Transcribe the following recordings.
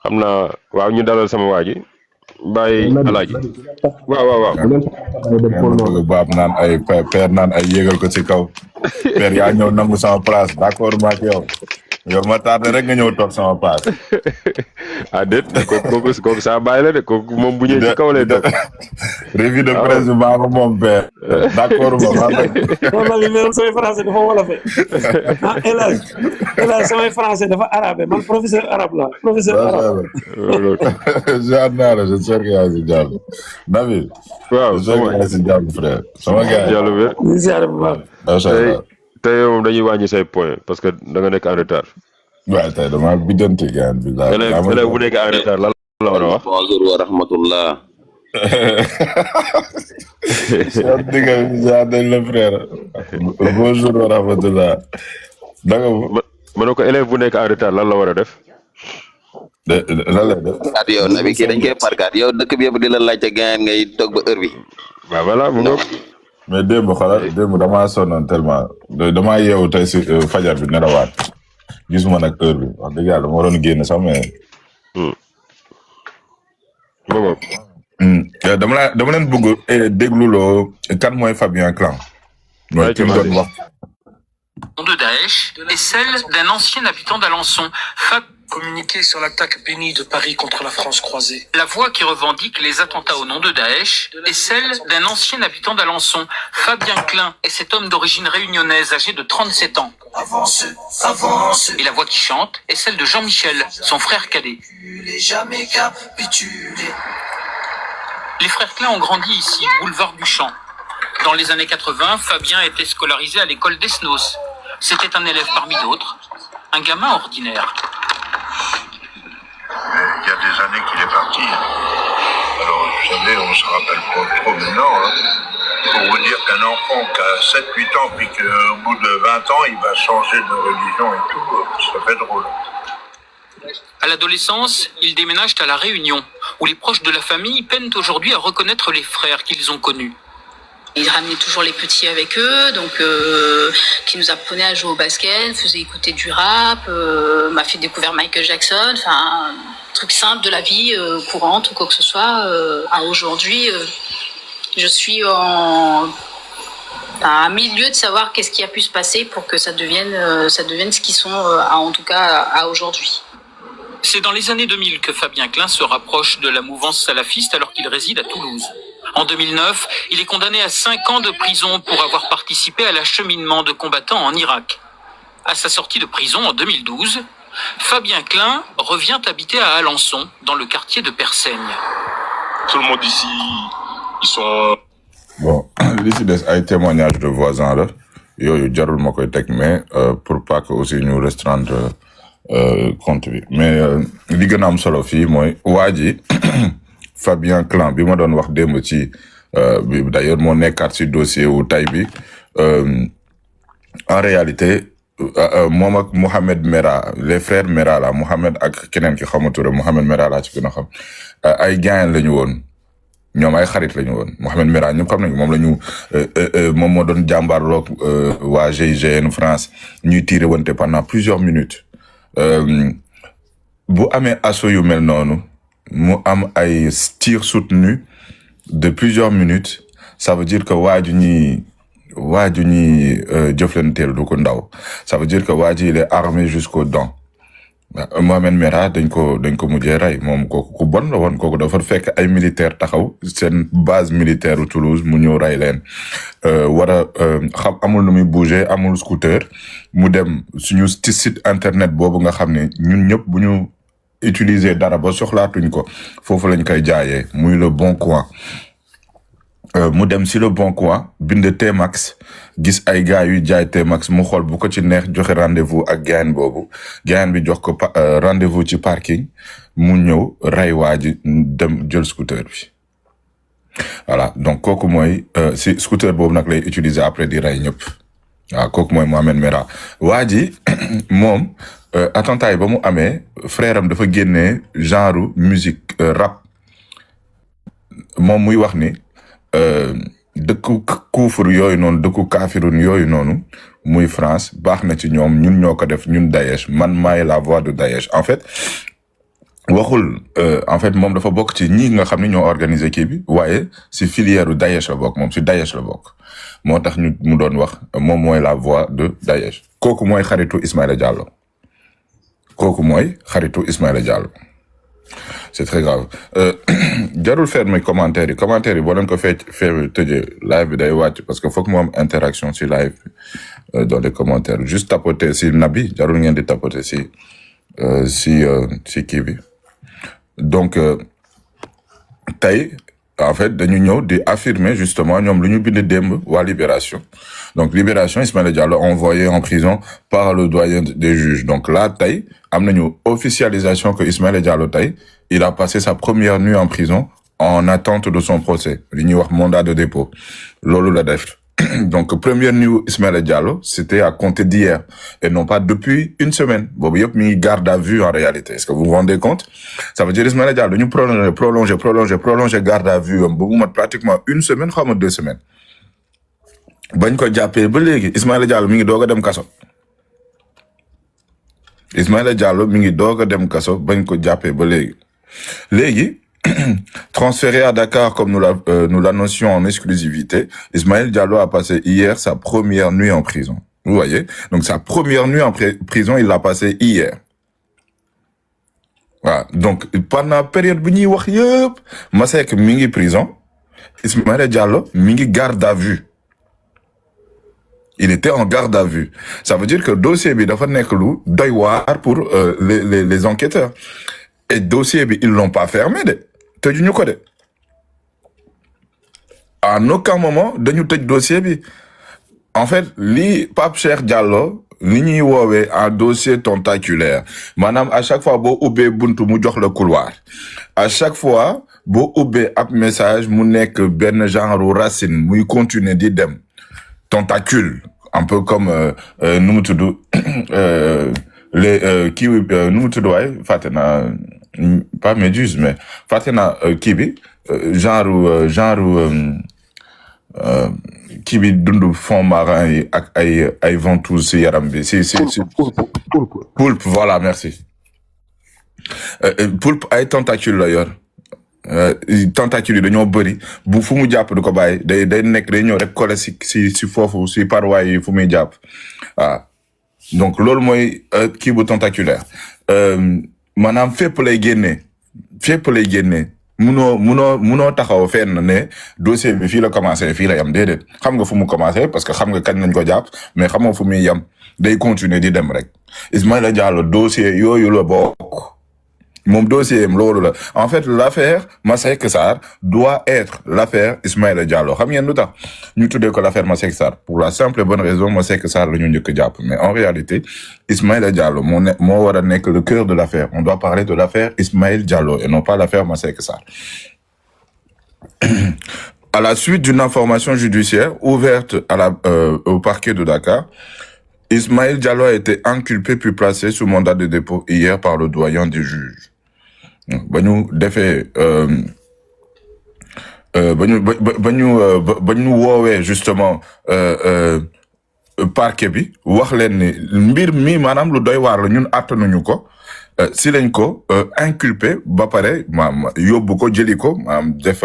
xam naa waaw ñu dalal sama waa ji bàyyi alaaji waaw ngeen ma bëgg baab naan ay père naan ay yéegal ko ci kaw père yaa ñëw nangu sama place d'accord ma ak yow ma tardé rek nga ñëw toog sama place. ah déet kooku saa bàyyi la de kooku moom bu ñëwee ci kaw lay toog. revue de presse bi maa ko moom père. d'accord ma non li même samay français dafa wolofe ah El Hadj samay français dafa arabe man professeur arabe la professeur arabe. jaar naa la j'espère que yaa ngi si jàmm. Nabil. waaw j'espère que yaa ngi si jàmm frère. sama gars yàlla wér. ñu ziare bu baax. macha allah tey moom dañuy wàññi say point parce que da nga nekk en retard. waaw tey damaa biddanti gaan bi. élève bu nekk en retard lan la war a wax. bonjour wa rahmatullah. soo digal jaar nañ la frère. bonjour wa rahmatullah. danga ma ne ko élève bu nekk en retard lan la war a def. lan la def. yow Nabi kii dañ koy parkaat yow dëkk bi yëpp di la laajte gaan ngay toog ba heure bi. waaw voilà mu ngoog. mais démb xoolal démb damaa sonnoon tellement damaa yeewu tey si fajar bi nelawaat gisuma nag heure bi wax dëgg yàlla moo doon génn sax mais. dama leen bëgg dégluloo kan mooy Fabien Clan. mooy ki mu doon wax. De Daesh et celle d'un ancien habitant d'Alençon, communiqué sur l'attaque bénie de Paris contre la France croisée. La voix qui revendique les attentats au nom de Daesh est celle d'un ancien habitant d'Alençon, Fabien Klein, et cet homme d'origine réunionnaise âgé de 37 ans. Avance, avance. Et la voix qui chante est celle de Jean-Michel, son frère cadet. Jamais capitulé. Les frères Klein ont grandi ici, boulevard du Champ. Dans les années 80, Fabien était scolarisé à l'école d'Esnos. C'était un élève parmi d'autres, un gamin ordinaire. Il y a des années qu'il est parti. Alors, vous savez, on se rappelle pas trop maintenant. Pour vous dire qu'un enfant qui a 7-8 ans, puis qu'au bout de 20 ans, il va changer de religion et tout, ça fait drôle. À l'adolescence, ils déménagent à La Réunion, où les proches de la famille peinent aujourd'hui à reconnaître les frères qu'ils ont connus. Ils ramenaient toujours les petits avec eux, donc qui nous apprenaient à jouer au basket, faisaient écouter du rap, m'a fait découvrir Michael Jackson, enfin truc simple de la vie courante ou quoi que ce soit. Aujourd'hui, je suis à milieu de savoir qu'est-ce qui a pu se passer pour que ça devienne ce qu'ils sont, en tout cas à aujourd'hui. C'est dans les années 2000 que Fabien Klein se rapproche de la mouvance salafiste alors qu'il réside à Toulouse. En 2009, il est condamné à 5 ans de prison pour avoir participé à l'acheminement de combattants en Irak. À sa sortie de prison en 2012, Fabien Klein revient habiter à Alençon, dans le quartier de Persaigne. Tout le monde ici, ils sont... Bon, li si des ay témoignages de voisins là yooyu jarul ma koy teg mais pour pas que aussi ñu restreindre compte bi mais li gën a am solo fii mooy waa ji Fabien Clan bi ma doon wax démb ci d'ailleurs moo nekkaat ci dossier wu tay bi en réalité moom ak Mohamed Merah les frères Merah la Mohamed ak keneen ki xamature Mohamed Merah laa ci gën a xam ay gaañ lañu woon ñoom ay xarit lañu woon Mohamed Merah ñëpp xam nañu moom la ñu moom moo doon jàmbaarloog waa GIGN France ñuy tiré wante pendant plusieurs minutes bu amee assaut yu mel noonu mu am ay tirs soutenus de plusieurs minutes ça veut dire que waaju ñi jëflanteel du ko ndaw ça veut dire que waaju il est armé jusqu'aux dents Mohamed Merah dañ ko mujjee rey moom kooku ku bon la woon kooku dafa fekk ay militaire taxaw seen base militaire u Toulouse mu ñëw rey leen xam amul nu muy bouger amul scooter mu dem suñu site internet boobu nga xam ne ñun ñëpp bu ñu utiliser dara ba soxlaatuñ ko foofu lañ koy jaayee muy le Bon Coin mu dem si le Bon Coin bind T-Max gis ay gars yu jaay T-Max mu xool bu ko ci neex joxe rendez-vous ak gayan boobu gayan bi jox ko rendez-vous ci parking mu ñëw rey waa ji dem jël scooter bi voilà donc kooku mooy si scooter boobu nag lay utiliser après di rey ñëpp waaw kooku mooy Mohamed Merah waa ji moom attentat yi ba mu amee frère am dafa génnee genre musique rap moom muy wax ni dëkku kuufur yooyu noonu dëkku kaafirun yooyu noonu muy France baax na ci ñoom ñun ñoo ko def ñun Daesh man maay la voix de Daesh en fait waxul en fait moom dafa bokk ci ñi nga xam ne ñoo organiser kii bi waaye si filière Daesh la bokk moom si Daesh la bokk moo tax ñu mu doon wax moom mooy la voix de Daesh kooku mooy xaritu Ismaïla Diallo c'est très grave jarul fermer commentaire yi boo leen ko faire tëjee live bi day wàcc parce que faut que mu am interaction si live bi dans les commentaires juste tapoter si Nabi jarul ngeen di tapoter si kii bi donc tey en fait dañu ñëw di affirmer justement ñoom lu ñu bind démb waa Libération donc Libération Ismaïla Diallo envoyé en prison par le doyen des juges donc là tey am nañu officialisation que Ismaïla Diallo tey il a passé sa première nuit en prison en attente de son procès li ñuy wax mandat de dépôt loolu la def donc première nuit Ismaïla Diallo c'était à compter d'hier et non pas depuis une semaine boobu yëpp mi ngi garde à vue en réalité est-ce que vous vous rendez compte ça veut dire Ismaïla Diallo dañu prolonger garde à vue am ba mu mat pratiquement une semaine xaw ma 2 semaines bañ ko jàppee ba léegi Ismaïla Diallo mi ngi doog a dem kaso bañ ko jàppee ba léegi transféré à Dakar comme nous l'annoncions en exclusivité, Ismaïla Diallo a passé hier sa première nuit en prison. Vous voyez? Donc sa première nuit en prison, il l'a passé hier. Voilà. Donc pendant la période bi ñuy wax yëpp Masek mi ngi prison, Ismaïla Diallo mi ngi garde à vue. Il était en garde à vue. Ça veut dire que dossier bi dafa nekk lu doy waar pour les enquêteurs. Et dossier bi ils l'ont pas fermé de. tëjuñu ko de en aucun moment dañu tëj dossier bi en fait li Pape Cheikh Diallo li ñuy woowee un dossier tentaculaire maanaam à chaque fois boo ubbee buntu mu jox la couloir à chaque fois boo ubbee ab message mu nekk benn genre racine muy continuer di dem tentacule un peu comme nu mu tudd les kii nu mu tudd waay fàtte naa pas méduse mais fàtte naa kii bi genre kii bi dund fond marin yi ak ay ventouses si yaram bi si poulpe voilà merci poulpe ay tentacule la yor tentacule yi dañoo bëri bu fu mu jàpp du ko bàyyi day nekk day ñëw rek collé si foofu si parois yi fu muy jàpp waaw donc loolu mooy kii bu tentaculaire maanaam fépp lay génnee munoo taxaw fenn ne dossier bi fii la commencé fii la yam déedéet xam nga fu mu commencé parce que xam nga kañ nañ ko jàpp mais xamoo fu muy yam day continuer di dem rek Ismaïla Diallo dossier yooyu la bokk moom dossier am loolu la en fait l'affaire Masseck Sarr doit être l'affaire Ismaïla Diallo xam ngeen lu tax ñu tuddee ko l'affaire Masseck Sarr pour la simple et bonne raison Masseck Sarr la ñu njëkk jàpp mais en réalité Ismaïla Diallo moo war a nekk le cœur de l'affaire on doit parler de l'affaire Ismaïla Diallo et non pas l'affaire Masseck Sarr à la suite d'une information judiciaire ouverte au parquet de Dakar Ismaïla Diallo a été inculpé puis placé sous mandat de dépôt hier par le doyen des juges ba ñu woowee justement parquet bi wax leen ni mbir mi maanaam lu doy waar la ñun attanuñu ko si lañ ko inculpé ba pare yóbbu ko jëli ko def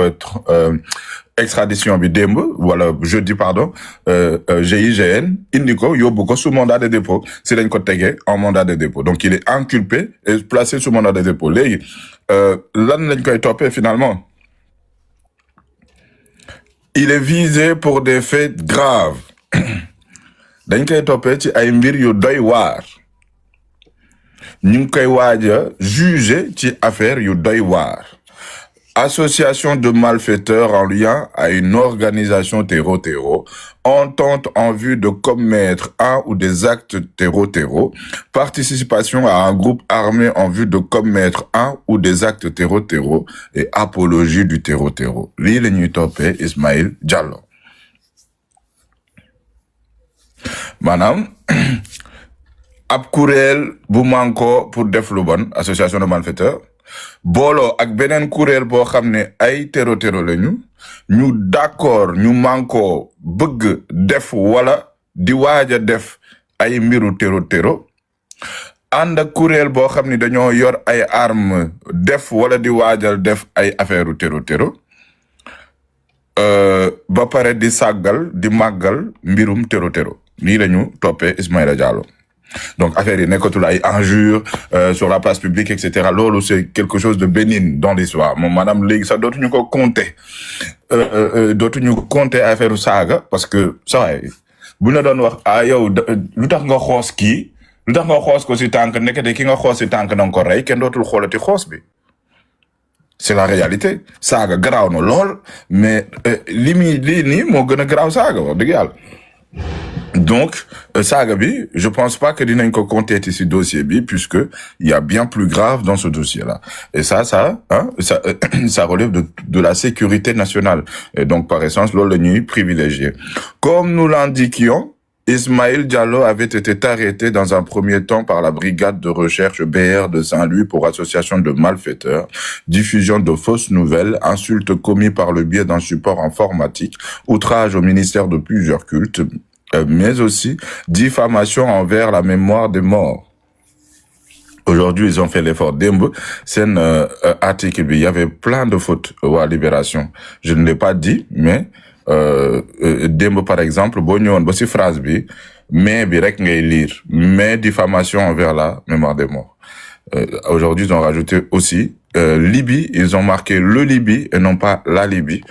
extradition bi démb wala jeudi pardon GIGN indi ko yóbbu ko sous mandat de dépôt si lañ ko tegee en mandat de dépôt donc il est inculpé et placé sous mandat de dépôt léegi lan lañ koy toppee finalement il est visé pour des faits graves dañ koy toppee ci ay mbir yu doy waar ñu ngi koy waaj a juger ci affaire yu doy waar association de malfaiteurs en lien à une organisation terreau, entente en vue de commettre un ou des actes terreau, participation à un groupe armé en vue de commettre un ou des actes terreau et apologie du terreau. Lii la ñuy toppee Ismaïla Diallo. Maanaam ab kuréel bu manko pour def lu bon association de malfaiteurs booloo ak beneen kuréel boo xam ne ay terreau lañu ñu d'accord ñu manko bëgg def wala di waaj a def ay mbiru terreau ànd ak kuréel boo xam ni dañoo yor ay armes def wala di waajal def ay affaire u terro ba pare di sàggal di màggal mbirum terro lii lañu toppee Ismaïla Diallo. Donc affaire yi nekkatul ay injures sur la place publique et cetera loolu c'est quelque chose de bénin dans l'histoire moom maanaam léegi sax dootuñu ko compter affaire saaga parce que ça bu ñu la doon wax yow lu tax nga xoos kii lu tax nga xoos ko si tànk nekkate ki nga xoos si tànk na nga ko rey kenn dootul xoolati xoos bi. C'est la réalité saaga garaaw na lool mais lii nii moo gën a garaaw saaga wax dëgg yàlla. Donc saaga bi je pense pas que dinañ ko compter ci dossier bi puisque il y a bien plus grave dans ce dossier-là et ça relève de la sécurité nationale et donc par essence loolu la ñuy privilégié. Comme nous l'indiquions, Ismaïla Diallo avait été arrêté dans un premier temps par la brigade de recherche BR de Saint-Louis pour association de malfaiteurs, diffusion de fausses nouvelles, insultes commis par le biais d'un support informatique, outrage au ministère de plusieurs cultes, mais aussi diffamation envers la mémoire des morts. Aujourd'hui, ils ont fait l'effort. Demb, c'est un article, il y avait plein de fautes à Libération. Je ne l'ai pas dit, mais Demb, par exemple, boo ñëwoon ba ci phrase bi mais bi rek ngay lire mais diffamation envers la mémoire des morts. Aujourd'hui, ils ont rajouté aussi Libye, ils ont marqué le Libye et non pas la Libye.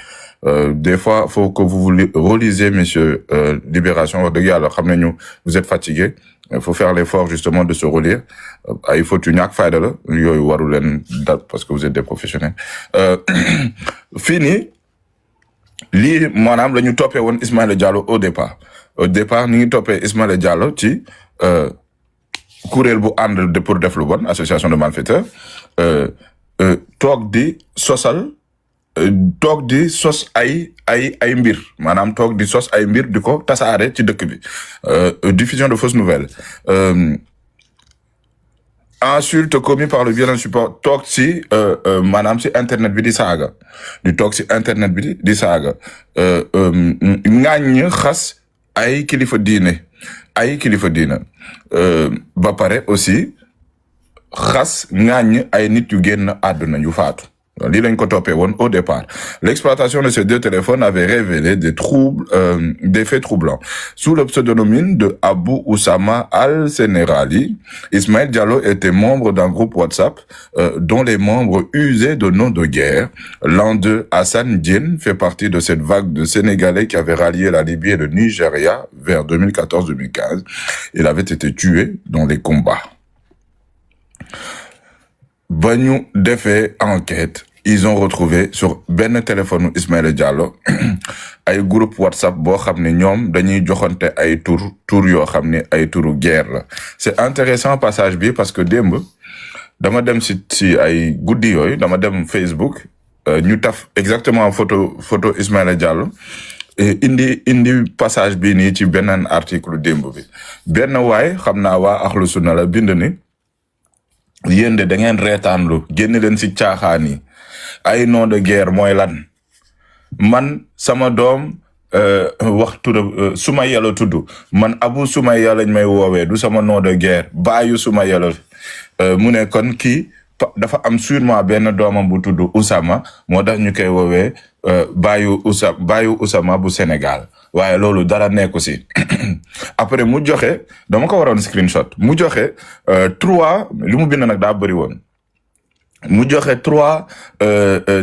Des fois, faut que vous relisiez, monsieur Libération. Vous êtes fatigué. Il faut faire l'effort justement de se relire. Il faut une fayda parce que vous êtes des professionnels. Fini. Lii maanaam la ñu toppee woon Ismaïla Diallo au départ ni ngi toppee Ismaïla Diallo ci kuréel bu ànd pour def lu bon association de malfaiteurs toog di sos ay mbir maanaam toog di sos ay mbir di ko tasaare ci dëkk bi diffusion de fausses nouvelles insulte commis par le biais d'un support toog ci maanaam ci internet bi di saaga di toog ci internet bi di saaga ŋàññ xas ay kilifa diine ba pare aussi xas ŋàññ ay nit yu génn àdduna yu faatu. Lii lañ ko toppee woon au départ. L'exploitation de ces deux téléphones avait révélé des faits troublants. Sous le pseudonyme de Abou Oussama Al-Sénérali, Ismaïla Diallo était membre d'un groupe WhatsApp dont les membres usaient de noms de guerre. L'un d'eux, Hassan Diène, fait partie de cette vague de Sénégalais qui avait rallié la Libye et le Nigeria vers 2014-2015. Il avait été tué dans les combats. Ba ñu defee enquête ils ont retrouvé sur benn téléphone Ismaïla Diallo ay groupe WhatsApp boo xam ne ñoom dañuy joxante ay tur yoo xam ne ay turu guerre la. C'est intéressant passage bi parce que démb dama dem si ay guddi yooyu dama dem Facebook ñu taf exactement photo Ismaïla Diallo indi passage bi nii ci beneen article démb bi benn waay xam naa waa Ahlus Sunna la bind ni yéen de da ngeen reetaanlu génn leen ci caaxaan yi ay nom de guerre mooy lan man sama doom wax tudd Soumaïla la tudd man Abou Soumaïla lañ may woowee du sama nom de guerre baayu Soumaïla mu ne kon kii dafa am sûrement benn doomam bu tudd Oussama moo tax ñu koy woowee baayu Oussama bu Sénégal waaye loolu dara nekku ci après mu joxe dama ko waroon screenshot mu joxe 3 li mu bind nag daa bëri woon mu joxe 3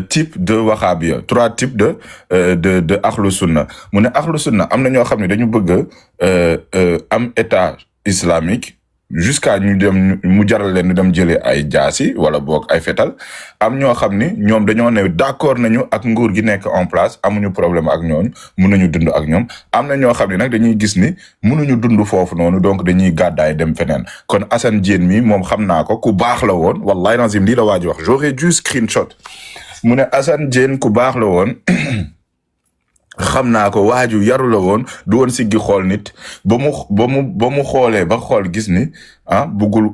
types de wahhabia 3 types de Ahlus Sunna mu ne Ahlus Sunna am na ñoo xam ne dañu bëgg am état islamique jusqu'à ñu dem mu jaral leen ñu dem jëlee ay jaasi wala boog ay fetal am ñoo xam ni ñoom dañoo ne d'accord nañu ak nguur gi nekk en place amuñu problème ak ñoom mun nañu dund ak ñoom am na ñoo xam ne nag dañuy gis ni mënuñu dund foofu noonu donc dañuy gàddaay dem feneen kon Assane Diène mi moom xam naa ko ku baax la woon wallahi nazim lii la waa ji wax j'aurais dû screenshot mu ne Assane Diène ku baax la woon xam naa ko waaju yaru la woon du woon siggi xool nit ba mu xoolee ba xool gis ni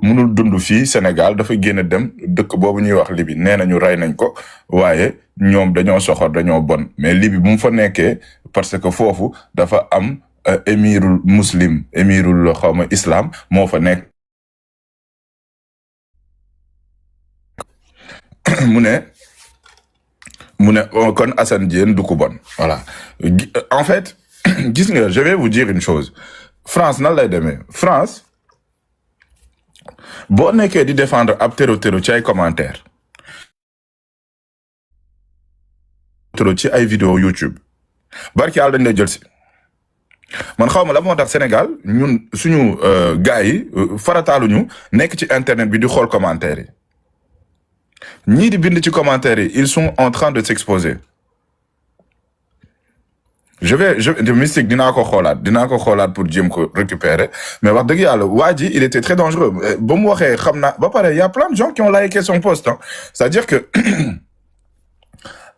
munul dund fii Sénégal dafa génn dem dëkk boobu ñuy wax Libye nee nañu rey nañ ko waaye ñoom dañoo soxor dañoo bon mais Libye bu mu fa nekkee parce que foofu dafa am émirul muslim émirul xawma islam moo fa nekk mu ne kon Assane Diène du ko bon voilà en fait gis nga je vais vous dire une chose France nan lay demee France boo nekkee di défendre ab téro ci ay commentaires ci ay vidéo YouTube barki yàlla dañ lay jël si man xawma la moo tax Sénégal ñun suñu gars yi farataaluñu nekk ci internet bi di xool commentaires yi ñii di bind ci commentaires yi ils sont en train de s'exposer de Mystique dinaa ko xoolaat pour jéem ko récupérer mais wax dëgg yàlla waa ji il était très dangereux ba mu waxee xam naa ba pare y a plein de gens qui ont liké son post hein. C'est-à-dire que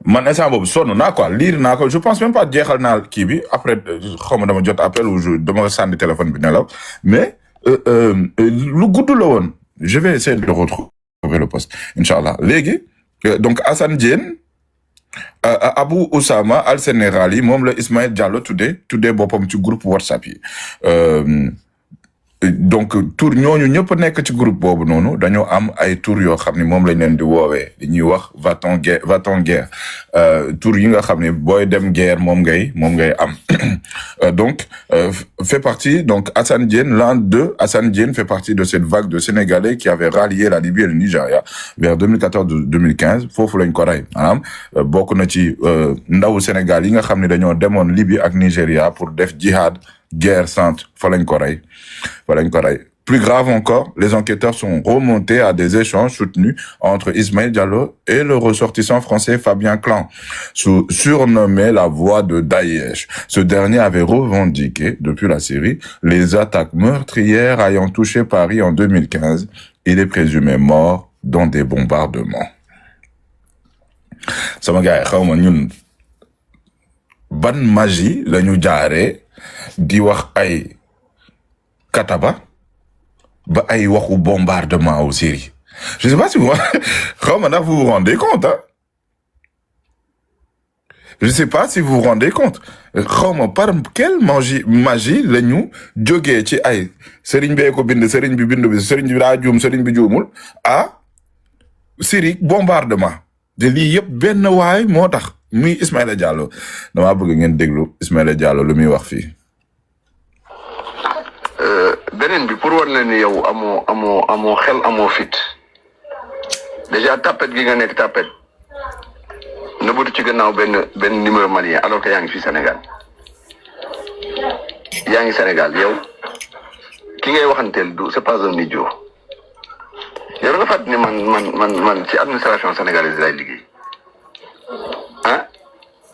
man instant boobu sonn naa quoi lire naa ko je pense même pas jeexal naa kii bi après xaw ma dama jot appel ou dama sànni téléphone bi nelaw mais lu gudd la woon je vais essayer de retrouver le post inchallah léegi donc Assane Diène Abou Oussama Al Sénérali moom la Ismaël Diallo tuddee boppam ci groupe WhatsApp yi donc tour ñooñu ñëpp nekk ci groupe boobu noonu dañoo am ay tour yoo xam ni moom lañ leen di woowee di ñuy wax va-t-en guerre tour yi nga xam ni booy dem guerre moom ngay am donc fait partie donc Assane Diène Assane Diène fait partie de cette vague de Sénégalais qui avait rallié la Libye et le Nigeria vers 2014-2015 foofu lañ ko rey maanaam bokk na ci ndawu Sénégal yi nga xam ne dañoo demoon Libye ak Nigeria pour def jihad guerre sainte fa lañ ko rey. Plus grave encore, les enquêteurs sont remontés à des échanges soutenus entre Ismaël Diallo et le ressortissant français Fabien Clan, surnommé la voix de Daesh. Ce dernier avait revendiqué, depuis la Syrie, les attaques meurtrières ayant touché Paris en 2015. Il est présumé mort dans des bombardements. Sama gars, xawma ñun ban magie lañu jaaree di wax ay kataba ba ay waxu bombardement au Syrie. Je sais pas si vous vous rendez compte hein. Je sais pas si vous vous rendez compte. Xawma par quelle magie la ñu jógee ci ay sëriñ bee ko bind sëriñ bi bindu bi sëriñ bi daa juum sëriñ bi juumul ah Syrie bombardement de lii yëpp benn waay moo tax muy Ismaïla Diallo damaa bëgg ngeen déglu Ismaïla Diallo lu muy wax fii. beneen bi pour war leen ni yow amoo xel amoo fit déjà tapet gi nga nekk tapet nëbbatu ci gannaaw benn numéro malien alors que yaa ngi fii Sénégal yow ki ngay waxanteel du c'est pas un idiot yow da nga fàttali ni man ci administration sénégalaise lay liggéey ah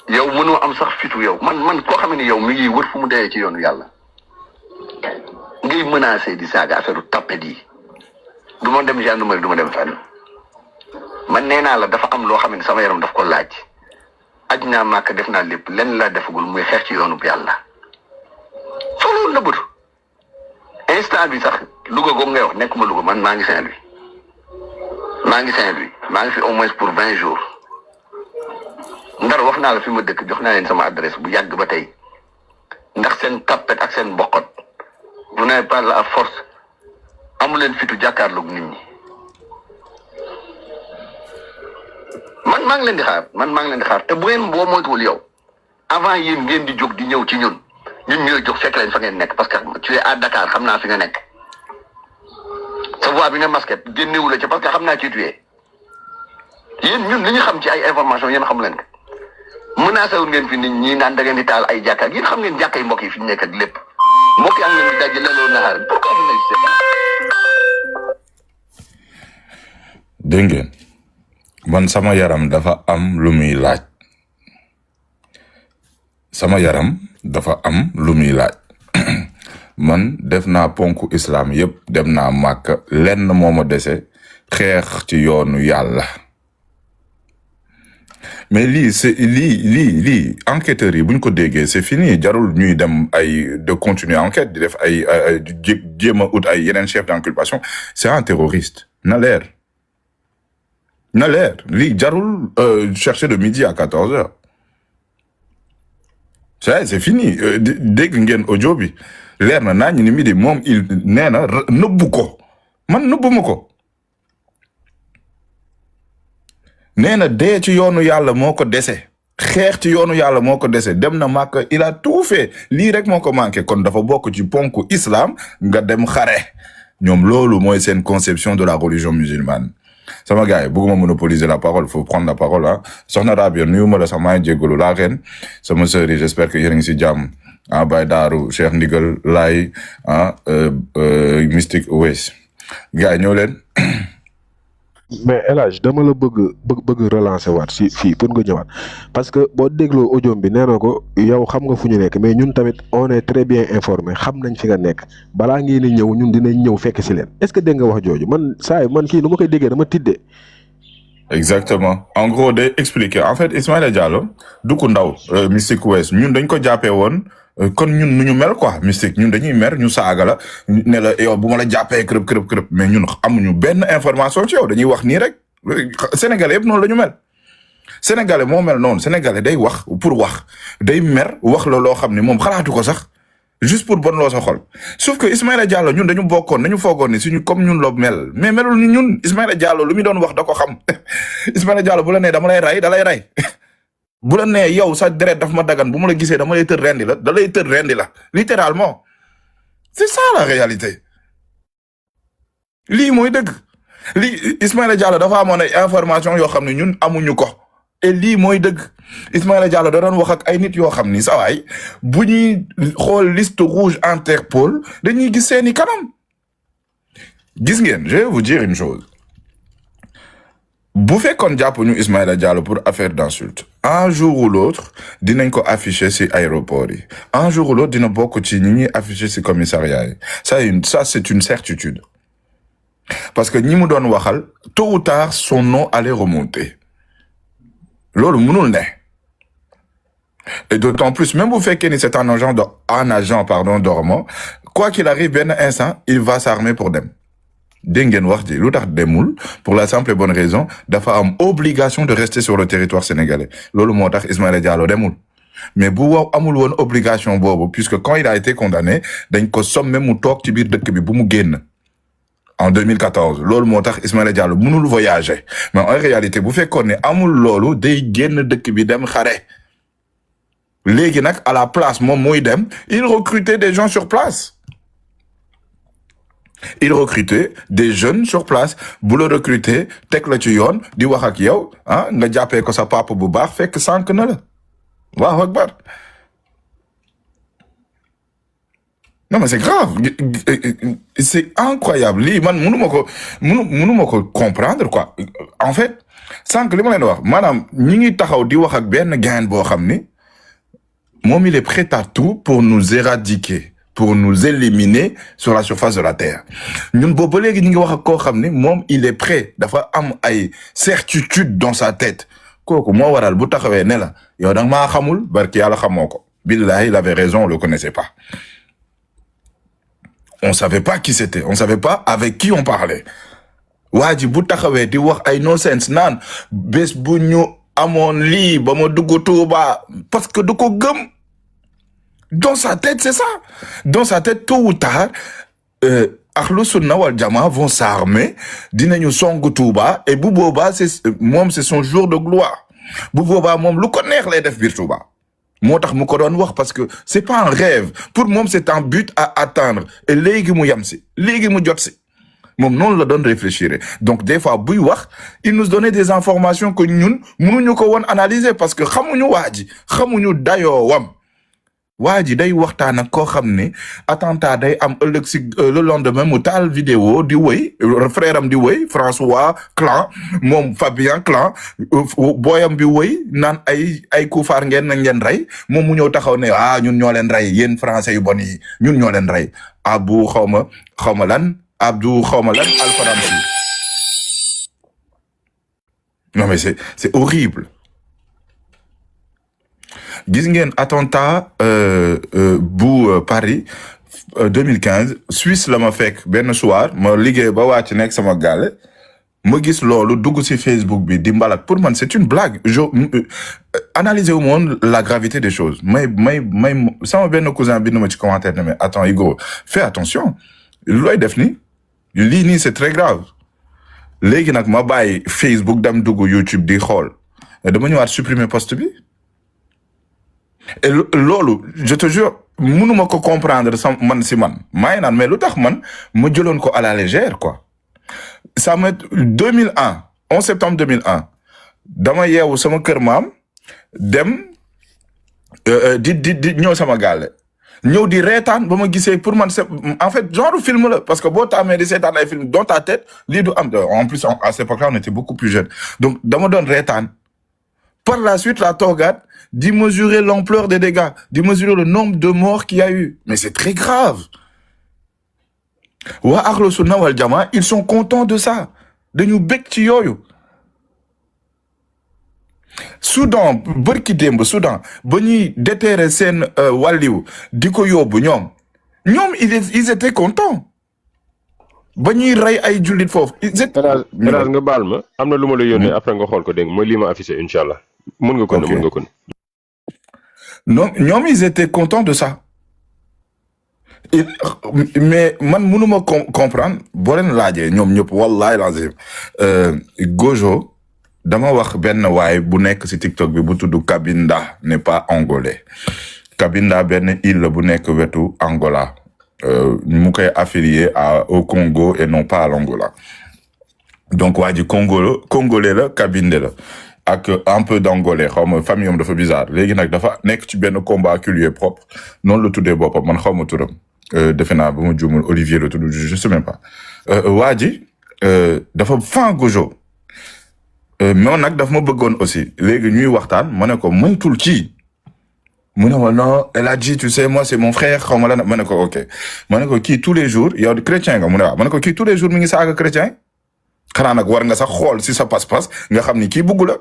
yow mënoo am sax fitu yow man koo xam ne yow mi ngi wër fu mu dee ci yoonu yàlla ngay menacé di saaga affaire tapet yi du ma dem gendarmerie du ma dem fenn man nee naa la dafa am loo xam ne sama yaram daf ko laaj aj naa màkk def naa lépp lenn laa defagul muy xeex ci yoonu bu yàlla solo la bëtu instant bi sax Louga googu ngay wax nekkuma Louga man maa ngi Saint-Louis maa ngi fi au moins pour 20 jours Ndar wax naa la fi ma dëkk jox naa leen sama adresse bu yàgg ba tey ndax seen tapet ak seen bokkot vous n'avez pas la force amu leen fitu jàkkaarloog nit ñi man maa ngi leen di xaar te bu ngeen boo moytuwul yow avant yéen ngeen di jóg di ñëw ci ñun ñooy jóg fekk leen fa ngeen nekk parce que tu es à Dakar xam naa fi nga nekk sa voix bi nga masqué génnewu la ci parce que xam naa ci tu es yéen ñun li ñu xam ci ay information yéen xam leen ko menacé wu ngeen fi nit ñi naan da ngeen di taal ay jàkka yéen xam ngeen jàkka yi mbokk yi fi ñu nekk ak lépp mbokk yi am ngeen di daj laloo naxaar pourquoi vous n'agissez pas. dégg ngeen man sama yaram dafa am lu muy laaj man def naa ponku islam yëpp dem naa Màkka lenn moo ma dese xeex ci yoonu yàlla mais lii enquêteurs yi buñ ko déggee c'est fini jarul ñuy dem de continuer enquête di def jéem a ut ay yeneen chef d'inculpation c'est un terroriste na leer lii jarul chercher de midi à 14h c'est fini dégg ngeen audio bi leer na naa ñu ni midi moom il nee na nëbbu ko man nëbbu ma ko nee na dee ci yoonu yàlla moo ko dese xeex ci yoonu yàlla moo ko dese dem na Màkka il a tout fait lii rek moo ko manqué kon dafa bokk ci ponku islam nga dem xare ñoom loolu mooy seen conception de la religion musulmane sama gars yi bëgguma monopoliser la parole faut prendre la parole ah soxna Rabia nuyu ma la sax maa ngi jégalu la reine sama sœur yi j'espère que yéen a ngi si jàmm ah Baye Daaru Cheikh Ndigal Laay ah Mystique Ouest gars yi ñëw leen. mais El Hadj dama la bëgg relancer waat si fii pour nga ñëwaat parce que boo dégloo audio bi nee na ko yow xam nga fu ñu nekk mais ñun tamit on est très bien informé xam nañ fi nga nekk balaa ngeen di ñëw ñun dinañ ñëw fekk si leen est-ce que dégg nga wax jooju man saa man kii nu ma koy déggee dama tiddee. exactement en gros day expliquer en fait Ismaïla Diallo du ko ndaw Mystique Ouest ñun dañ ko jàppee woon kon ñun nu ñu mel quoi Mystique ñun dañuy mer ñu saaga la ne la yow bu ma la jàppee kërëb mais ñun amuñu benn information ci yow dañuy wax nii rek sénégalais yëpp noonu la ñu mel sénégalais moo mel noonu sénégalais day wax pour wax day mer wax la loo xam ne moom xalaatu ko sax juste pour bon loo sa xol sauf que Ismaïla Diallo ñun dañu foogoon ni suñu comme ñun la mel mais melul ni ñun Ismaïla Diallo lu mu doon wax da ko xam Ismaïla Diallo bu la nee dama lay rey da lay rey bu la nee yow sa deret daf ma dagan bu ma la gisee dama lay tër rendi la da lay tër rendi la littéralement c'est ça la réalité lii mooy dëgg lii Ismaïla Diallo dafa amoon ay information yoo xam ne ñun amuñu ko et lii mooy dëgg Ismaïla Diallo da doon wax ak ay nit yoo xam ni sa waay bu ñuy xool liste rouge Interpol dañuy gis seeni kanam gis ngeen je vais vous dire une chose bu fekkoon jàpp ñu Ismaïla Diallo pour affaire d'insulte un jour ou l'autre dinañ ko afficher ci aéroport yi un jour ou l'autre dina bokk ci ñi ñuy afficher ci commissariat yi ça c'est une certitude parce que ñi mu doon waxal tôt ou tard son nom allait remonter loolu mënul ne et d'autant plus même bu fekkee ni c'est un agent dormant quoi qu'il arrive benn instant il va s'armer pour dem dégg ngeen wax ji lu tax demul pour la simple et bonne raison dafa am obligation de rester sur le territoire sénégalais loolu moo tax Ismaïla Diallo demul mais bu amul woon obligation boobu puisque quand il a été condamné dañ ko sommé mu toog ci biir dëkk bi bu mu génn en 2014 loolu moo tax Ismaïla Diallo mënul voyager mais en réalité bu fekkoon ne amul loolu day génn dëkk bi dem xare léegi nag à la place moom muy dem il recrutait des gens sur place il recrutait des jeunes sur place bu la recruter teg la ci yoon di wax ak yow ah nga jàppee ko sa papa bu baax fekk sànq na la waaw akbar non mais c'est grave c'est incroyable lii man mënuma ko comprendre quoi en fait sànq li ma leen wax maanaam ñi ngi taxaw di wax ak benn gain boo xam ni moom il est prêt à tout pour nous éradiquer pour nous éliminer sur la surface de la terre ñun boobu ba léegi ñu ngi wax ak koo xam ne moom il est prêt dafa am ay certitude dans sa tête kooku moo waral bu taxawee ne la yow danga maa xamul barki yàlla xamoo ko billahi il avait raison on le connaissait pas on savait pas qui c'était on savait pas avec qui on parlait waa ji bu taxawee di wax ay nonsense naan bés bu ñu amoon lii ba ma dugg Touba parce que du ko gëm dans sa tête c'est ça dans sa tête tôt ou tard Ahlu Sunna wal Jamaa vont s'armer dinañu song Touba et bu boobaa c'est son jour de gloire bu boobaa moom lu ko neex lay def biir Touba moo tax mu ko doon wax parce que c'est pas un rêve pour moom c'est un but à atteindre et léegi mu yam si léegi mu jot si moom noonu la doon réfléchir donc des fois buy wax il nous donnait des informations que ñun mënuñu ko woon analyser parce que xamuñu waa ji xamuñu dayoowam waa ji day waxtaan ak koo xam ne attentat day am ëllëg si le lendemain mu taal vidéo di wëy frère am di wëy François Clan moom Fabien Clan booyam bi wëy naan ay kufaar ngeen nañ leen rey moom mu ñëw taxaw ne ñun ñoo leen rey yéen français yu bon yi ñun ñoo leen rey Abdou xawma lan Al-Faransi non mais c'est horrible gis ngeen attentat bu Paris 2015 Suisse la ma fekk benn soir ma liggéey ba wàcc nekk sama gàlle ma gis loolu dugg ci Facebook bi di mbalak pour man c'est une blague analyser wu moon la gravité des choses may sama benn cousin bind ma ci commentaire ne mais attends Hugo fais attention looy def ni lii nii c'est très grave léegi nag ma bàyyi Facebook dem dugg YouTube di xool dama ñëwaat supprimer post bi et loolu je te jure mënuma ko comprendre man si man maa ngi naan mais lu tax man ma jëloon ko à la légère quoi ça me 2001 11 septembre 2001 dama yeewu sama kër maam dem di ñëw sama gaale ñëw di reetaan ba ma gisee pour man c'est en fait genre film la parce que boo taamee di seetaan ay film dans ta tête lii du am en plus à cette époque-là on était beaucoup plus jeunes donc dama doon reetaan par la suite la toogaat di mesurer l'ampleur des dégâts di mesurer le nombre de morts qu'il y a eu mais c'est très grave waa Ahlu Sunna wal Jamaa ils sont contents de ça dañu bég ci yooyu Soudan bërki démb Soudan ba ñuy déterrer seen wàlliw di ko yóbbu ñoom ils étaient contents ba ñuy rey ay jullit foofu Elhadj nga baal ma am na lu ma la yónnee après nga xool ko dégg mooy lii ma affiché incha allah mën nga ko ne mën nga ko ne non ñoom ils étaient contents de ça mais man mënuma comprendre boo leen laajee ñoom ñëpp wallahi lazim Gojo dama wax benn waay bu nekk ci TikTok bi bu tudd Cabinda n'est pas angolais Cabinda benn île bu nekk wetu Angola mu koy affilié au Congo et non pas à l'Angola donc waa ji congolais la Cabinda la ak un peu d'angolais xaw ma famille am dafa bizarre léegi nag dafa nekk ci benn combat qui lui est propre noonu la tuddee boppam man xaw ma turam defe naa ba ma juumul Olivier la tudd je sais même pas waa ji dafa fan Gojo mais nag daf ma bëggoon aussi léegi ñuy waxtaan ma ne ko moytul kii mu ne ma non Elhadji tu sais moi c'est mon frère xaw ma la ma ne ko ok ma ne ko kii tous les jours yow chrétien nga mu ne waaw ma ne ko kii tous les jours mi ngi saaga chrétien xanaa nag war nga sax xool si sa passe-passe nga xam ni kii bëggu la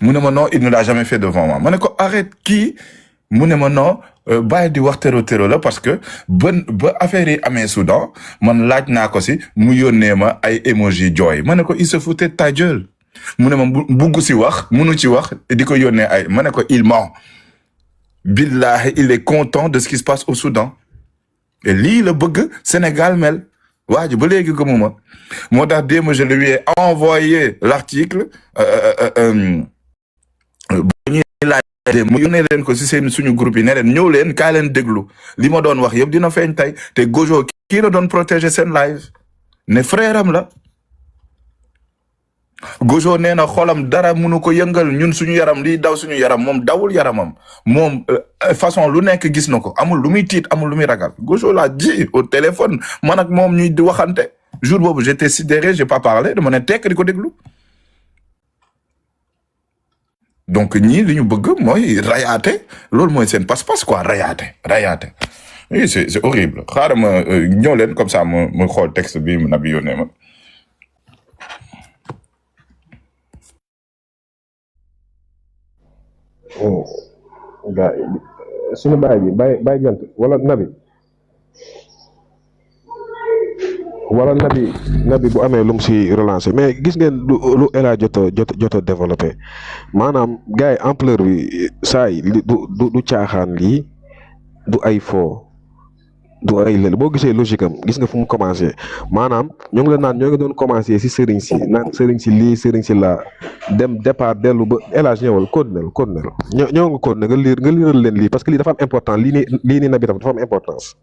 mu ne ma non il ne l'a jamais fait devant moi ma ne ko arrête kii mu ne ma non bàyyi di wax téro la parce que ba affaire yi amee Soudan man laaj naa ko si mu yónnee ma ay émoji jooy ma ne ko il se foutait de ta gueule mu ne ma bugg si wax munu ci wax di ko yónnee ay ma ne ko il ment billahi il est content de ce qui se passe au Soudan et lii la bëgg Sénégal mel waa ji ba léegi gëmuma moo tax démb je lui ai envoyé l'article mu yónnee leen ko si seen suñu groupe yi ne leen ñëw leen kaay leen déglu li ma doon wax yëpp dina feeñ tey te Gojo kii la doon protéger seen live ne frère am la Gojo nee na xolam dara mënu ko yëngal ñun suñu yaram liy daw suñu yaram moom dawul yaramam moom façon lu nekk gis na ko amul lu muy tiit amul lu muy ragal Gojo l'a dit au téléphone man ak moom ñuy di waxante jour boobu j'étais sidéré j'ai pas parlé dama ne tekk di ko déglu donc ñii li ñu bëgg mooy rayaate loolu mooy seen passe-passe quoi rayaate oui c'est horrible xaaral ma ñëw leen comme ça ma xool texte bi Nabi yónnee ma gaa suñu baay bi baay jant wala Nabi bu amee lu mu si relancer mais gis ngeen lu Elhadj jot a développé maanaam gars yi ampleur bi saa yi du caaxaan lii du ay foo du ay lël boo gisee logique am gis nga fu mu commencé maanaam ñoo ngi la naan ñoo ngi doon commencé si sëriñ si naan sëriñ si lii sëriñ si laa dem départ dellu ba Elhadj ñëwal continuel ñëw nga continuel nga liiral leen lii parce que lii dafa am important lii nii Nabi dafa am importance.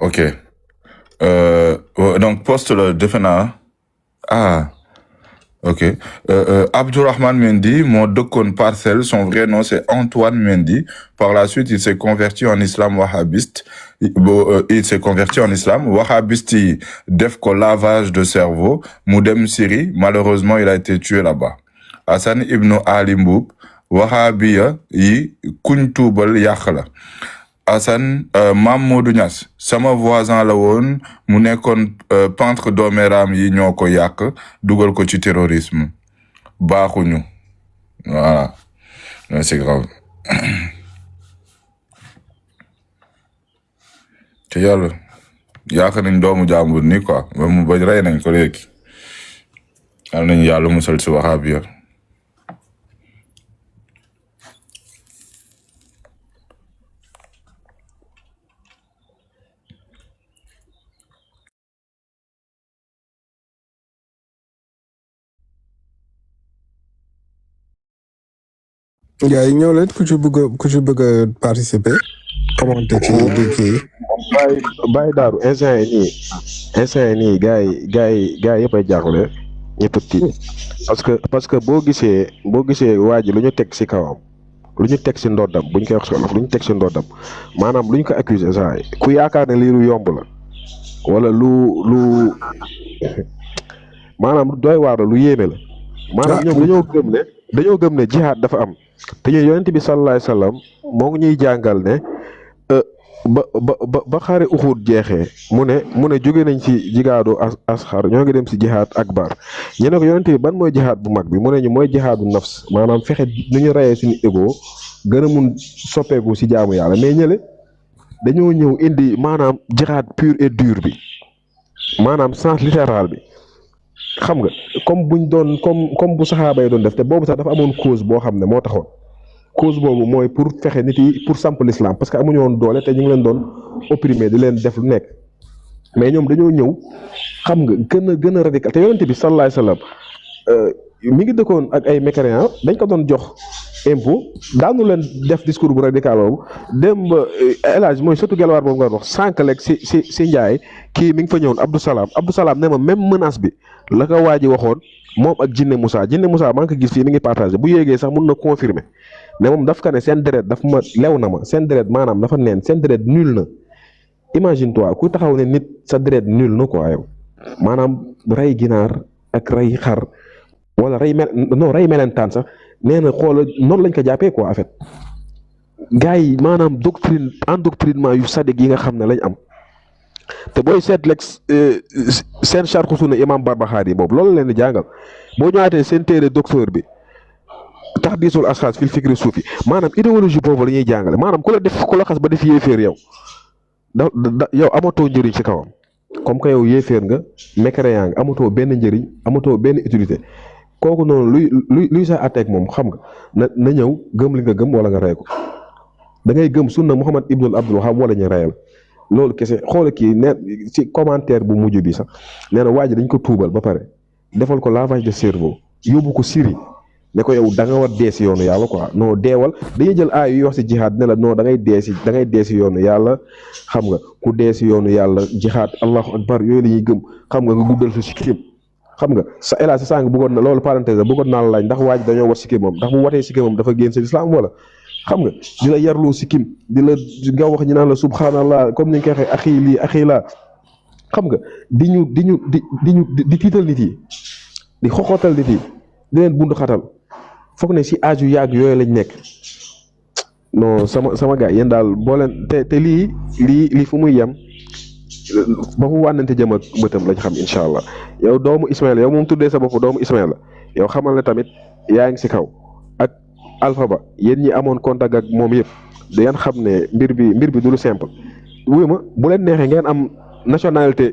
ok donc poste la defe naa ok Abdourahmane Mendy moo dëkkoon Parcelles son vrai nom c'est Antoine Mendy par la suite il s'est converti en islam wahhabiste wahhabiste yi def ko lavage de cerveau mu dem Syrie malheureusement il a été tué là-bas Hassan Ibn Ali Mboub wahhabiya yi kuñ tuubal yàq la Hassan Mame Modou Niass sama voisin la woon mu nekkoon peintre dooméram yi ñoo ko yàq dugal ko ci terrorisme baaxuñu voilà c'est grave te yàlla yàq nañ doomu jàmbur ni quoi ba rey nañ ko léegi yàlla nañ yàlla musal si wahhabiya gars yi ñëw leen ku ci bëgg a participer commenter ci di kii bàyyi daaru instant yi nii gars yi yëpp ay jaaxle ñëpp tiit parce que boo gisee waa ji lu ñu teg si kawam lu ñu teg si ndoddam bu ñu koy wax si wolof lu ñu teg si ndoddam maanaam lu ñu ko accusé saa yi ku yaakaar ne lii lu yomb la wala lu maanaam doy waar la lu yéeme la maanaam ñoom dañoo gëm ne jihaad dafa am te ñu yonent bi sallallahu alayhi wasallam moo ngi ñuy jàngal ne ba xare Uhud jeexee mu ne jóge nañ ci jihaadu asxar ñoo ngi dem ci jihaad akbar ñu ne ko yonent bi ban mooy jihaad bu mag bi mu ne ñu mooy jihaadu nafs maanaam fexe nu ñu reyee suñu ego gën a mun soppeeku ci jaamu yàlla mais ñële dañoo ñëw indi maanaam jihaad pur et dur bi maanaam sens littéral bi xam nga comme bu saxaaba yi doon def te boobu sax dafa amoon cause boo xam ne moo taxoon cause boobu mooy pour fexe nit yi pour samp l'islam parce que amuñu woon doole te ñu ngi leen doon opprimer di leen def lu nekk mais ñoom dañoo ñëw xam nga gën a radical te yonent bi sallallahu alayhi wasallam mi ngi dëkkoon ak ay mécréants dañ ko doon jox impôt daanu leen def discours bu radical boobu dem ba El Hadj mooy surtout gelwaar boobu nga wax sànq rek si Njaay kii mi ngi fa ñëwoon Abdou Salam ne ma même menace bi la ko waa ji waxoon moom ak Jinne Moussa maa ngi ko gis fii mi ngi partagé bu yéegee sax mun na confirmer ne moom daf ka ne seen deret daf ma lew na ma seen deret maanaam dafa neen seen deret nul na imagine toi ku taxaw ne nit sa deret nul na quoi yow maanaam rey ginaar ak rey xar wala rey melentaan sax nee na xoola noonu lañ ko jàppee quoi en fait gars yi maanaam endoctrinement yu sadik yi nga xam ne lañ am te booy seet leeg seen charxu sunna imam Barbaxaari yi boobu loolu leen di jàngal boo ñëwaatee seen téere docteur bi tax diisul asxaas fil fikri suufi maanaam idéologie boobu la ñuy jàngale maanaam ku la xas ba def yéeféer yow yow amatoo njëriñ ci kawam comme que yow yéeféer nga mécréant nga amatoo benn njëriñ amatoo benn utilité kooku noonu luy sa atteek moom xam nga na ñëw gëm li nga gëm wala nga rey ko da ngay gëm sunna Muhammad ibnul Abdul Wahhab wala ñu reyal loolu kese xoola kii ne ci commentaire bu mujj bi sax nee na waa ji dañ ko tuubal ba pare defal ko lavage de cerveau yóbbu ko Syrie ne ko yow da nga war dee si yoonu yàlla quoi non deewal dañuy jël aay yu wax si jihaad ne la non da ngay dee si yoonu yàlla xam nga ku dee si yoonu yàlla jihaad allahu akbar yooyu la ñuy gëm xam nga guddal su sikkim xam nga sa El Hadj sa sàng bëggoon na loolu parenthèse bëggoon naa la laaj ndax waa ji dañoo wat sikkim moom ndax bu watee sikkim moom dafa génn si lislaam wala xam nga di la yarloo sikkim di la nga wax ñu naan la subhanallah comme ni ñu koy waxee axii lii axii laa xam nga di tiital nit yi di xoxootal nit yi di leen bundu xatal foog ne si âge yu yàgg yooyu lañ nekk non sama gars yéen daal boo leen te lii fu muy yem ba fu wànnante jëm ak bëtam lañ xam incha allah yow doomu Ismaël yow moom tuddee sa bopp doomu Ismaël la yow xamal ne tamit yaa ngi si kaw ak Alpha Ba yéen ñi amoon contact ak moom yëpp da ngeen xam ne mbir bi du lu simple. wuyu ma bu leen neexee ngeen am nationalité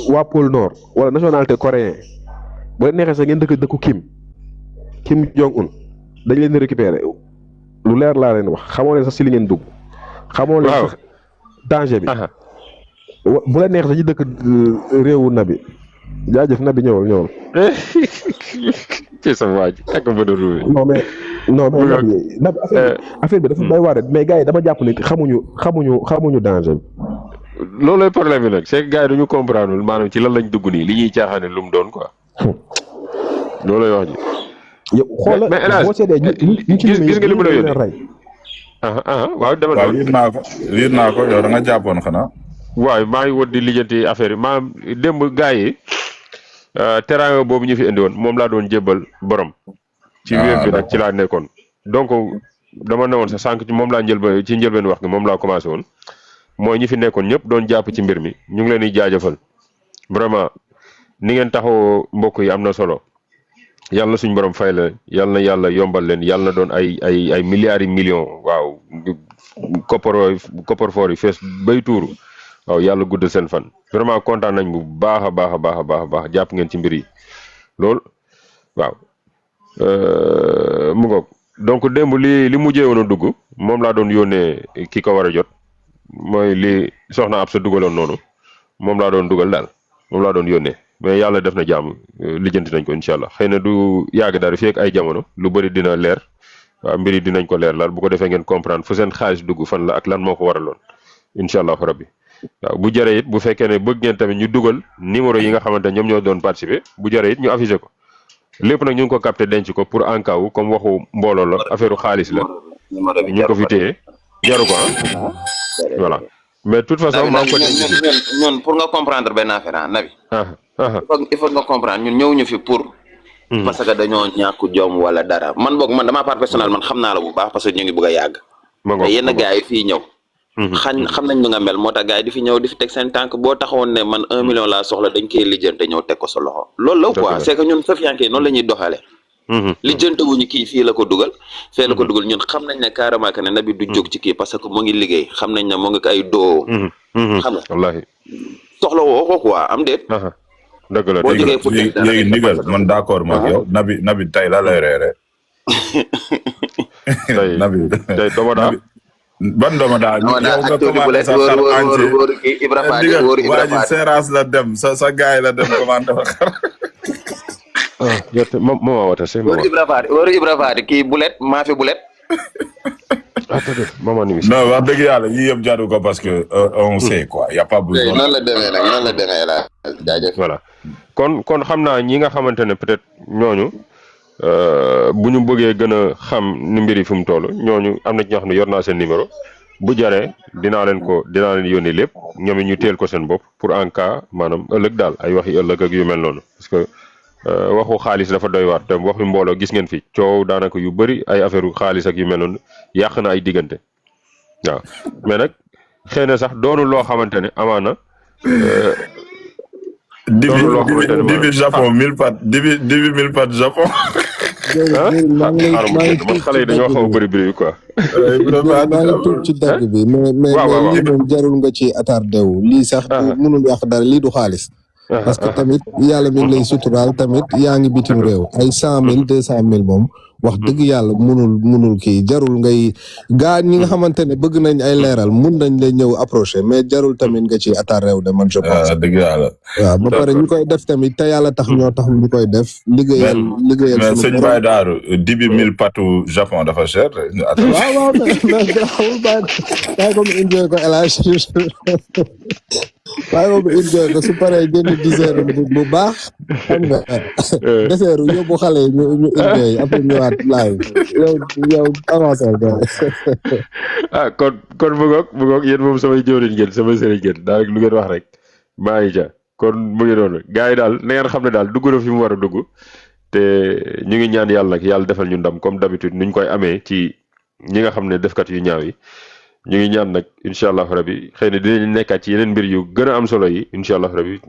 waa pôle nord wala nationalité coréen bu leen neexee sax ngeen dëkku Kim Jong Un dañ leen di récupérer lu leer laa leen wax xamoo leen sax si li ngeen dugg. xamoo leen sax danger bi. bu la neex dañuy dëkk réewu nabi jaajëf nabi ñëwal. ci sama waaj ak ba do ruwe. non mais nabi affaire bi dafa doy waar mais gars yi dama jàpp ne xamuñu danger bi. loolooy problème bi nag c'est que gars yi duñu comprendre maanaam ci lan lañ dugg nii li ñuy caaxaane lu mu doon quoi. loolooy wax ji. yow xoolal boo seetee ñu ci gis nga li mu la yónnee. waaw dama waaw liir naa ko yow da nga jàppoon xanaa. waaw maa ngi wër di lijjanti affaire yi maanaam démb gars yi teraanga boobu ñu fi indi woon moom laa doon jébbal borom. ci wéer bi nag ci laa nekkoon. donc dama ne woon sax sànq ci moom laa ci njëlbeen wax nga moom laa commencé woon mooy ñi fi nekkoon ñëpp doon jàpp ci mbir mi ñu ngi leen di jaajëfal vraiment ni ngeen taxawoo mbokk yi am na solo yàlla suñ borom fay la yàlla na yàlla yombal leen yàlla na doon ay milliards yi millions waaw kopparfoor yi fees bay tuuru. waaw yàlla guddal seen fan vraiment kontaan nañ bu baax a baax jàpp ngeen ci mbir yi loolu waaw mu ngoog donc démb li mujjee woon a dugg moom laa doon yónnee ki ko war a jot mooy li soxna ab sa dugaloon noonu moom laa doon dugal daal moom laa doon yónnee mais yàlla def na jàmm lijjanti nañ ko incha allah xëy na du yàgg dara fii ak ay jamono lu bëri dina leer waaw mbir yi dinañ ko leeralal bu ko defee ngeen comprendre fu seen xaalis dugg fan la ak lan moo ko waraloon incha allahu rabbi waaw bu jëree it bu fekkee ne bëgg ngeen tamit ñu dugal numéro yi nga xamante ne ñoom ñoo doon participer bu jëree it ñu affiché ko lépp nag ñu ngi ko capté denc ko pour en cas où comme waxu mbooloo la affaire xaalis la ñu ngi ko fi téye jaru ko voilà mais de toute façon maa ngi ko ñun pour nga comprendre benn affaire Nabi il faut nga comprendre ñun ñëw ñu fi pour parce que dañoo ñàkk jom wala dara man boog man damaa part personnel man xam naa la bu baax parce que ñu ngi bëgg a yàgg mais yenn gars yi fii ñëw xam nañ nu nga mel moo tax gars yi di fi ñëw di fi teg seen tànk boo taxawoon ne man 1 million laa soxla dañ koy lijjante ñëw teg ko sa loxo loolu la quoi c'est que ñun Sofianke noonu la ñuy doxale lijjante wuñu kii fii la ko dugal fee la ko dugal ñun xam nañ ne carrément que ne Nabi du jóg ci kii parce que mu ngi liggéey xam nañ ne mu ngi ay doo xam nga wallaahi soxla woo ko quoi am déet dëgg la léegi ndigal man d'accord ma ak yow Nabi tey la lay reere Nabi tey doma daa ban doma daa yow nga commandé sa xar entier waa ji séerase la dem sa gaay la dem commandé fa xar mama wata si wóoru Ibra Faati kii bulet maa fi bulet mama ni non wax dëgg yàlla yii yëpp jaadu ko parce que on sait quoi y a pas besoin noonu la demee nag noonu la demee la jaajëf voilà kon xam naa ñi nga xamante ne peut-être ñooñu bu ñu bëggee gën a xam ni mbir yi fu mu toll ñooñu am na ci ñoo xam ne yor naa seen numéro bu jaree dinaa leen yónni lépp ñoom it ñu teel ko seen bopp pour en cas maanaam ëllëg daal ay waxi ëllëg ak yu mel noonu parce que waxu xaalis dafa doy waar te waxu mbooloo gis ngeen fi coow daanaka yu bëri ay affaire xaalis ak yu mel noonu yàq na ay diggante waaw mais nag xëy na sax doonul loo xamante ne amaana. dibi Japon 1000 pat dibi 1000 pat Japon. man xale yi dañoo xaw a bëri quoi. maa ngi tudd ci dagg bi mais lii moom jarul nga ci attardé wu lii sax mënul wax dara lii du xaalis. parce que tamit yàlla mi ngi lay suturaal tamit yaa ngi bitim réew ay 100 000 200 000 moom wax dëgg yàlla munul kii jarul ngay gaa ñi nga xamante ne bëgg nañ ay leeral mun nañ lay ñëw approché mais jarul tamit nga ci attaar réew de man je pense. dëgg yàlla. waaw ba pare ñu koy def tamit te yàlla tax ñoo tax ñu koy def. liggéeyal mais sëñ Baye Darou 10 000 patu Japon dafa cher. waaw mais garaawul bàyyi ko mu indee ko El Hadj waaye boobu indee ko su paree jënd dessert bu baax xam nga dessert yóbbu xale yi ñu indee après ñëwaat laay yow avancé kon mu ngoog yéen moom samay jëwriñ ngeen samay sëriñ ngeen daal lu ngeen wax rek maa ngi ca kon mu ngi noonu gars yi daal na ngeen xam ne daal dugg na fi mu war a dugg te ñu ngi ñaan yàlla nag yàlla defal ñu ndam comme d'habitude nuñ koy amee ci ñi nga xam ne defkat yu ñaaw yi ñu ngi ñaan nag incha allah rabi xëy na dinañ nekkaat ci yeneen mbir yu gën a am solo yi incha allah rabi